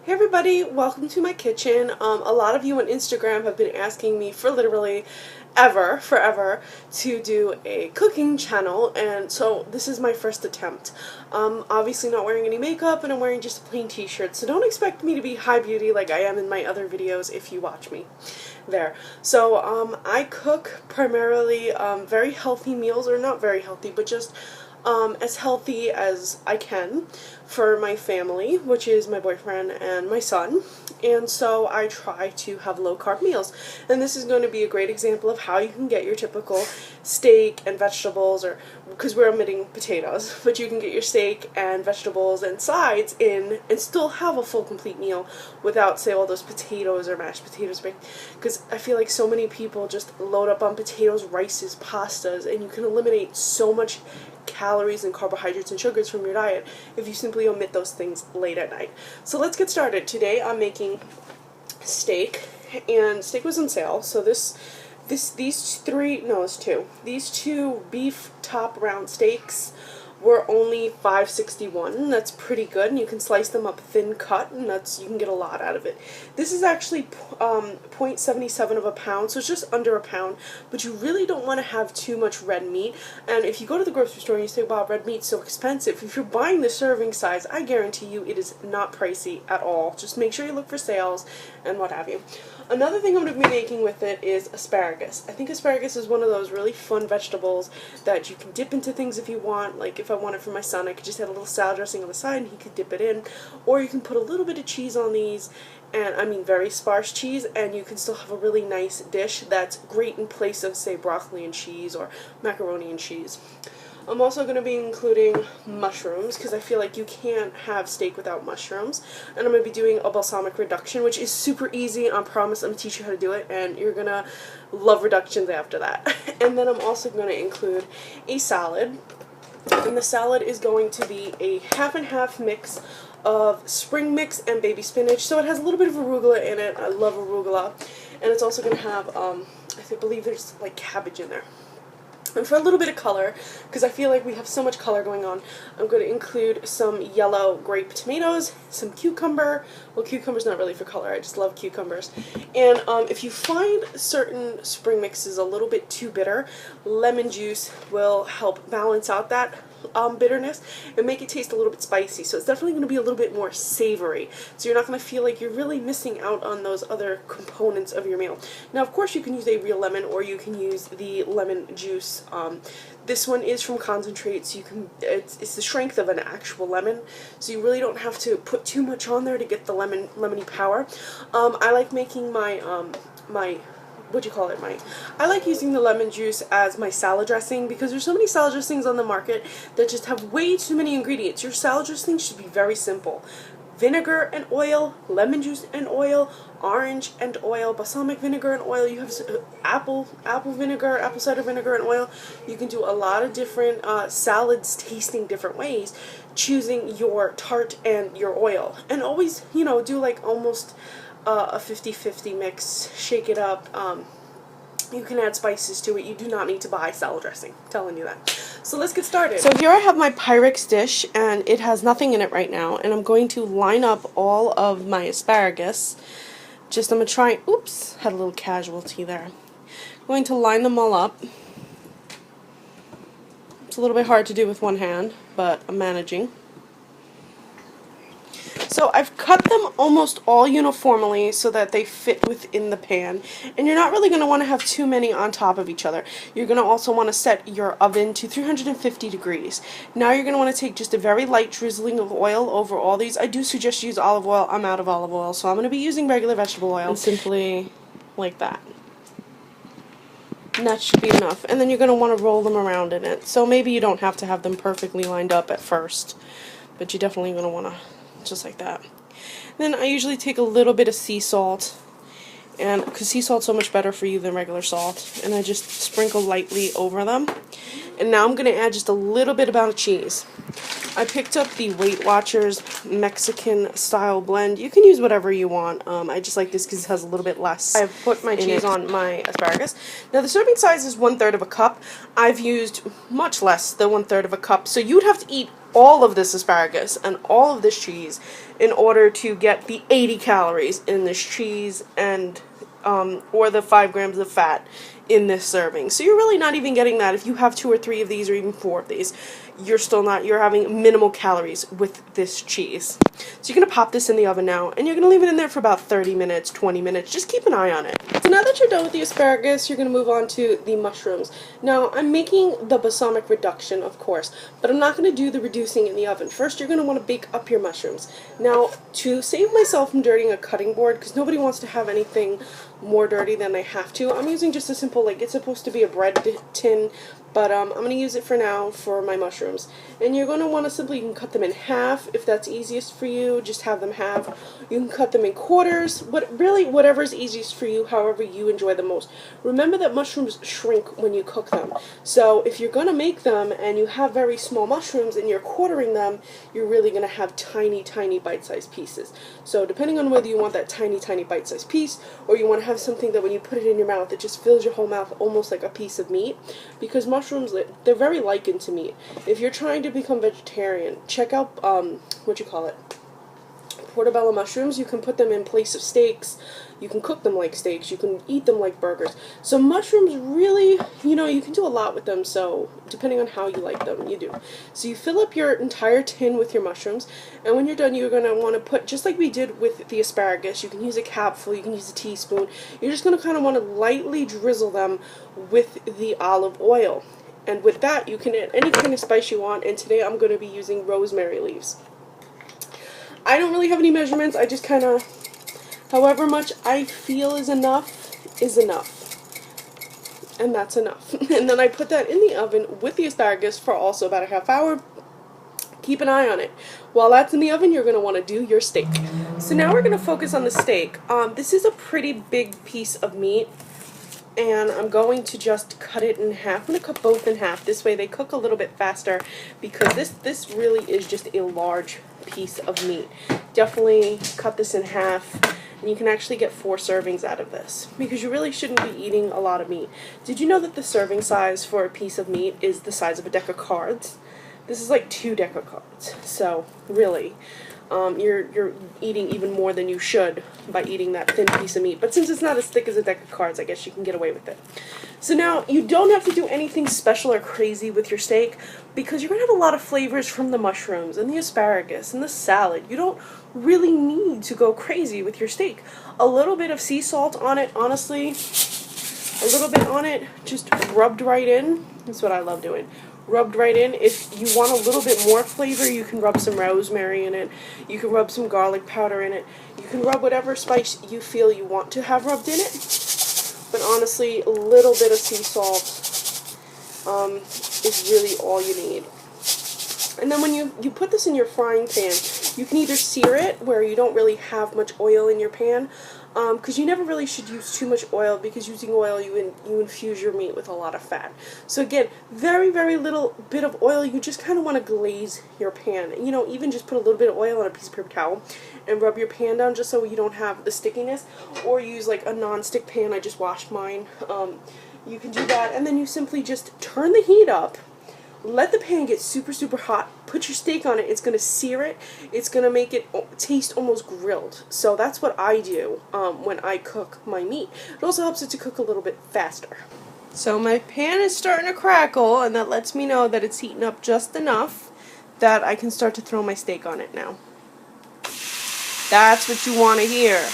Hey everybody, welcome to my kitchen. A lot of you on Instagram have been asking me for literally forever, to do a cooking channel, and so this is my first attempt. Obviously not wearing any makeup, and I'm wearing just a plain t-shirt, so don't expect me to be high beauty like I am in my other videos if you watch me there. So I cook primarily very healthy meals, or not very healthy, but just as healthy as I can for my family, which is my boyfriend and my son. And so I try to have low carb meals. And this is going to be a great example of how you can get your typical steak and vegetables, or because we're omitting potatoes, but you can get your steak and vegetables and sides in and still have a full complete meal without, say, all those potatoes or mashed potatoes. Because I feel like so many people just load up on potatoes, rices, pastas, and you can eliminate so much calories and carbohydrates and sugars from your diet if you simply omit those things late at night. So let's get started. Today I'm making steak, and steak was on sale. So these two beef top round steaks were only $5.61. That's pretty good, and you can slice them up thin cut, and you can get a lot out of it. This is actually 0.77 of a pound, so it's just under a pound, but you really don't want to have too much red meat. And if you go to the grocery store and you say, wow, red meat's so expensive, if you're buying the serving size, I guarantee you it is not pricey at all. Just make sure you look for sales and what have you. Another thing I'm going to be making with it is asparagus. I think asparagus is one of those really fun vegetables that you can dip into things if you want. Like if I want it for my son, I could just have a little salad dressing on the side and he could dip it in. Or you can put a little bit of cheese on these, and I mean very sparse cheese, and you can still have a really nice dish that's great in place of, say, broccoli and cheese or macaroni and cheese. I'm also going to be including mushrooms because I feel like you can't have steak without mushrooms. And I'm going to be doing a balsamic reduction, which is super easy. I promise I'm going to teach you how to do it, and you're going to love reductions after that. And then I'm also going to include a salad. And the salad is going to be a half and half mix of spring mix and baby spinach. So it has a little bit of arugula in it. I love arugula. And it's also going to have, I believe there's like cabbage in there. And for a little bit of color, because I feel like we have so much color going on, I'm going to include some yellow grape tomatoes, some cucumber. Well, cucumber's not really for color, I just love cucumbers. And if you find certain spring mixes a little bit too bitter, lemon juice will help balance out that bitterness and make it taste a little bit spicy. So it's definitely going to be a little bit more savory. So you're not going to feel like you're really missing out on those other components of your meal. Now, of course, you can use a real lemon, or you can use the lemon juice. This one is from concentrate, so you can. It's the strength of an actual lemon, so you really don't have to put too much on there to get the lemony power. I like making my I like using the lemon juice as my salad dressing, because there's so many salad dressings on the market that just have way too many ingredients. Your salad dressing should be very simple. Vinegar and oil, lemon juice and oil, orange and oil, balsamic vinegar and oil. You have apple vinegar, apple cider vinegar and oil. You can do a lot of different salads tasting different ways, choosing your tart and your oil. And always, do like almost a 50-50 mix, shake it up. You can add spices to it. You do not need to buy salad dressing. I'm telling you that. So let's get started. So here I have my Pyrex dish, and it has nothing in it right now. And I'm going to line up all of my asparagus. I'm going to try, oops, had a little casualty there. I'm going to line them all up. It's a little bit hard to do with one hand, but I'm managing. So I've cut them almost all uniformly so that they fit within the pan, and you're not really going to want to have too many on top of each other. You're going to also want to set your oven to 350 degrees. Now you're going to want to take just a very light drizzling of oil over all these. I do suggest you use olive oil. I'm out of olive oil, so I'm going to be using regular vegetable oil, and simply like that. And that should be enough. And then you're going to want to roll them around in it. So maybe you don't have to have them perfectly lined up at first, but you're definitely going to want to just like that. Then I usually take a little bit of sea salt, and because sea salt's so much better for you than regular salt, and I just sprinkle lightly over them. And now I'm going to add just a little bit amount of cheese. I picked up the Weight Watchers Mexican style blend. You can use whatever you want. I just like this because it has a little bit less. I've put my cheese on my asparagus. Now the serving size is 1/3 of a cup. I've used much less than 1/3 of a cup. So you'd have to eat all of this asparagus and all of this cheese in order to get the 80 calories in this cheese and or the 5 grams of fat in this serving. So you're really not even getting that. If you have 2 or 3 of these or even 4 of these, you're having minimal calories with this cheese. So you're going to pop this in the oven now, and you're going to leave it in there for about 30 minutes, 20 minutes. Just keep an eye on it. So now that you're done with the asparagus, you're going to move on to the mushrooms. Now, I'm making the balsamic reduction, of course, but I'm not going to do the reducing in the oven. First, you're going to want to bake up your mushrooms. Now, to save myself from dirtying a cutting board, because nobody wants to have anything more dirty than they have to, I'm using just a simple, like, it's supposed to be a bread tin, but I'm going to use it for now for my mushrooms. And you're going to want to simply, you can cut them in half if that's easiest for you, just have them half. You can cut them in quarters, whatever is easiest for you, however you enjoy the most. Remember that mushrooms shrink when you cook them. So if you're going to make them and you have very small mushrooms and you're quartering them, you're really going to have tiny, tiny bite-sized pieces. So depending on whether you want that tiny, tiny bite-sized piece, or you want to have something that when you put it in your mouth, it just fills your whole mouth almost like a piece of meat, because mushrooms, they're very likened to meat. If you're trying to become vegetarian, check out, portobello mushrooms. You can put them in place of steaks. You can cook them like steaks. You can eat them like burgers. So mushrooms really, you can do a lot with them, so depending on how you like them, you do. So you fill up your entire tin with your mushrooms, and when you're done, you're going to want to put, just like we did with the asparagus, you can use a capful, you can use a teaspoon. You're just going to kind of want to lightly drizzle them with the olive oil. And with that, you can add any kind of spice you want, and today I'm going to be using rosemary leaves. I don't really have any measurements, I just kind of, however much I feel is enough, and that's enough. And then I put that in the oven with the asparagus for also about a half hour. Keep an eye on it. While that's in the oven, you're going to want to do your steak. So now we're going to focus on the steak. This is a pretty big piece of meat, and I'm going to just cut it in half. I'm going to cut both in half. This way they cook a little bit faster, because this really is just a large piece of meat. Definitely cut this in half, and you can actually get 4 servings out of this, because you really shouldn't be eating a lot of meat. Did you know that the serving size for a piece of meat is the size of a deck of cards? This is like 2 deck of cards. So really, you're eating even more than you should by eating that thin piece of meat. But since it's not as thick as a deck of cards, I guess you can get away with it. So now, you don't have to do anything special or crazy with your steak, because you're going to have a lot of flavors from the mushrooms and the asparagus and the salad. You don't really need to go crazy with your steak. A little bit of sea salt on it, honestly, a little bit on it, just rubbed right in. That's what I love doing. Rubbed right in. If you want a little bit more flavor, you can rub some rosemary in it. You can rub some garlic powder in it. You can rub whatever spice you feel you want to have rubbed in it. But honestly, a little bit of sea salt is really all you need. And then when you put this in your frying pan, you can either sear it where you don't really have much oil in your pan, because you never really should use too much oil, because using oil you infuse your meat with a lot of fat. So again, very, very little bit of oil. You just kind of want to glaze your pan. Even just put a little bit of oil on a piece of paper towel and rub your pan down just so you don't have the stickiness, or use like a non-stick pan. I just washed mine. You can do that, and then you simply just turn the heat up. Let the pan get super, super hot. Put your steak on it. It's going to sear it. It's going to make it taste almost grilled. So that's what I do when I cook my meat. It also helps it to cook a little bit faster. So my pan is starting to crackle, and that lets me know that it's heating up just enough that I can start to throw my steak on it now. That's what you want to hear.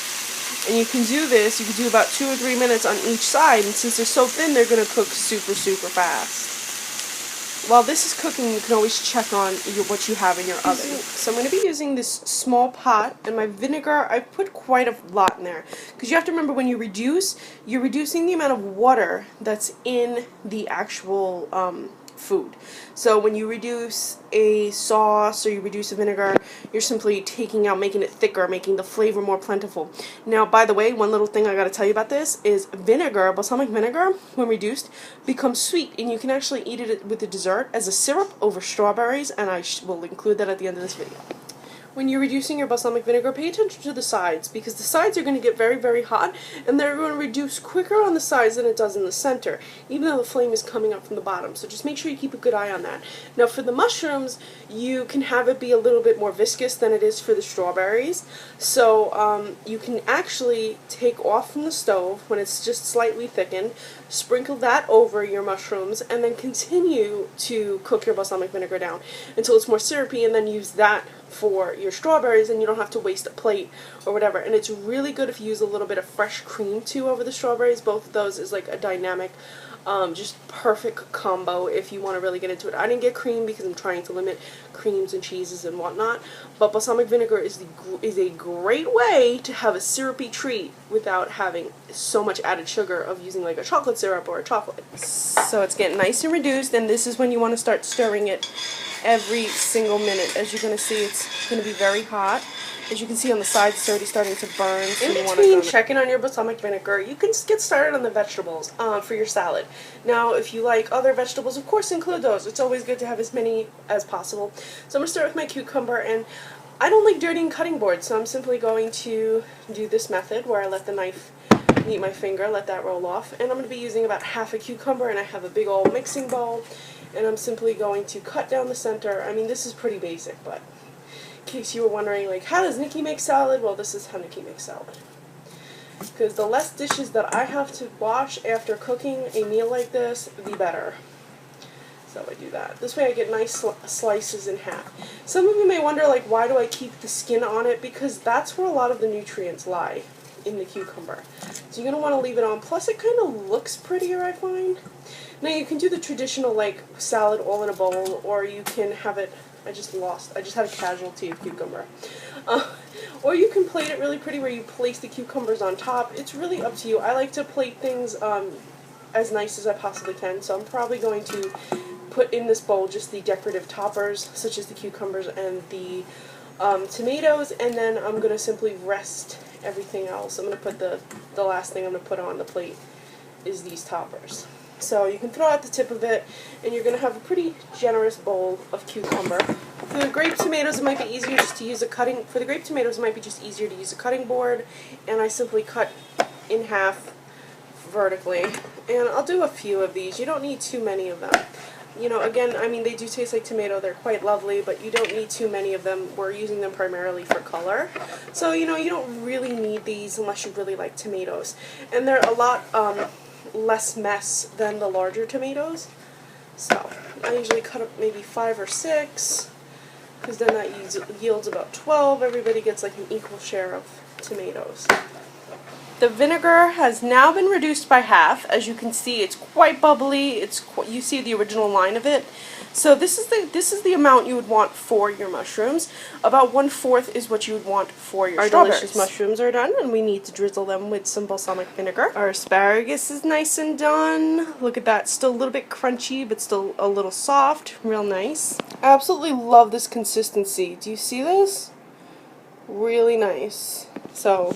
And you can do this, you can do about 2 or 3 minutes on each side, and since they're so thin, they're going to cook super, super fast. While this is cooking, you can always check on what you have in your oven. So I'm going to be using this small pot, and my vinegar, I've put quite a lot in there. Because you have to remember, when you reduce, you're reducing the amount of water that's in the actual food. So when you reduce a sauce or you reduce a vinegar, you're simply taking out, making it thicker, making the flavor more plentiful. Now, by the way, one little thing I gotta tell you about this is vinegar, balsamic vinegar, when reduced, becomes sweet, and you can actually eat it with the dessert as a syrup over strawberries, and I will include that at the end of this video. When you're reducing your balsamic vinegar, pay attention to the sides, because the sides are going to get very, very hot, and they're going to reduce quicker on the sides than it does in the center, even though the flame is coming up from the bottom. So just make sure you keep a good eye on that. Now for the mushrooms, you can have it be a little bit more viscous than it is for the strawberries. So you can actually take off from the stove when it's just slightly thickened, sprinkle that over your mushrooms, and then continue to cook your balsamic vinegar down until it's more syrupy, and then use that for your strawberries, and you don't have to waste a plate or whatever. And it's really good if you use a little bit of fresh cream too over the strawberries. Both of those is like a dynamic, just perfect combo if you want to really get into it. I didn't get cream because I'm trying to limit creams and cheeses and whatnot, but balsamic vinegar is a great way to have a syrupy treat without having so much added sugar of using like a chocolate syrup or a chocolate. So it's getting nice and reduced, and this is when you want to start stirring it every single minute. As you're going to see, it's going to be very hot. As you can see on the sides, it's already starting to burn. So in between checking on your balsamic vinegar, you can get started on the vegetables for your salad. Now, if you like other vegetables, of course include those. It's always good to have as many as possible. So I'm going to start with my cucumber, and I don't like dirtying cutting boards, so I'm simply going to do this method where I let the knife meet my finger, let that roll off, and I'm going to be using about half a cucumber, and I have a big old mixing bowl, and I'm simply going to cut down the center. I mean, this is pretty basic, but in case you were wondering, like, how does Nikki make salad? Well, this is how Nikki makes salad. Because the less dishes that I have to wash after cooking a meal like this, the better. So I do that. This way I get nice slices in half. Some of you may wonder, like, why do I keep the skin on it? Because that's where a lot of the nutrients lie, in the cucumber. So you're going to want to leave it on. Plus it kind of looks prettier, I find. Now you can do the traditional, like, salad all in a bowl, or you can have it, I just had a casualty of cucumber. Or you can plate it really pretty where you place the cucumbers on top. It's really up to you. I like to plate things as nice as I possibly can, so I'm probably going to put in this bowl just the decorative toppers, such as the cucumbers and the tomatoes, and then I'm going to simply rest everything else. I'm going to put the last thing I'm going to put on the plate is these toppers. So you can throw out the tip of it, and you're going to have a pretty generous bowl of cucumber. For the grape tomatoes, it might be easier just to use a cutting. For the grape tomatoes, it might be just easier to use a cutting board, and I simply cut in half vertically. And I'll do a few of these. You don't need too many of them. You know, again, I mean, they do taste like tomato. They're quite lovely, but you don't need too many of them. We're using them primarily for color. So, you know, you don't really need these unless you really like tomatoes. And they're a lot less mess than the larger tomatoes. So I usually cut up maybe 5 or 6, because then that yields about 12. Everybody gets like an equal share of tomatoes. The vinegar has now been reduced by half. As you can see, it's quite bubbly. You see the original line of it. So this is the amount you would want for your mushrooms. About 1/4 is what you would want for your strawberries. Our delicious mushrooms are done, and we need to drizzle them with some balsamic vinegar. Our asparagus is nice and done. Look at that, still a little bit crunchy, but still a little soft. Real nice. I absolutely love this consistency. Do you see this? Really nice. So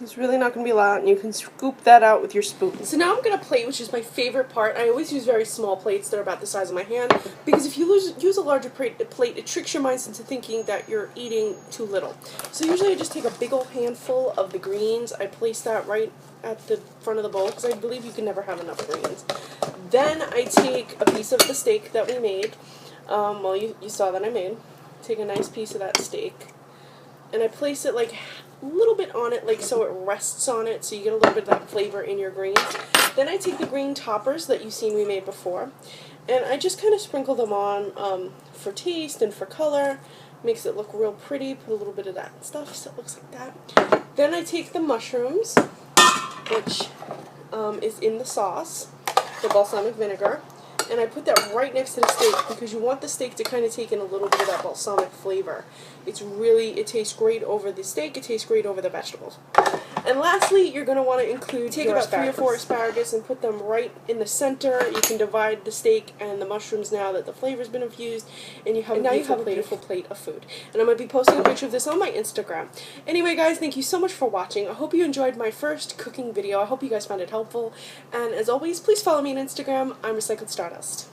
it's really not going to be a lot, and you can scoop that out with your spoon. So now I'm going to plate, which is my favorite part. I always use very small plates that are about the size of my hand, because if you use a larger plate, it tricks your minds into thinking that you're eating too little. So usually I just take a big old handful of the greens. I place that right at the front of the bowl, because I believe you can never have enough greens. Then I take a piece of the steak that we made. Well, you saw that I made. Take a nice piece of that steak, and I place it like a little bit on it, like so it rests on it, so you get a little bit of that flavor in your greens. Then I take the green toppers that you've seen we made before, and I just kind of sprinkle them on for taste and for color. Makes it look real pretty. Put a little bit of that stuff so it looks like that. Then I take the mushrooms, which is in the sauce, the balsamic vinegar, and I put that right next to the steak, because you want the steak to kind of take in a little bit of that balsamic flavor. It tastes great over the steak, it tastes great over the vegetables. And lastly, you're going to want to include, take about 3 or 4 asparagus and put them right in the center. You can divide the steak and the mushrooms now that the flavor's been infused, and you have a beautiful plate of food. And I'm going to be posting a picture of this on my Instagram. Anyway, guys, thank you so much for watching. I hope you enjoyed my first cooking video. I hope you guys found it helpful. And as always, please follow me on Instagram. I'm Recycled Stardust.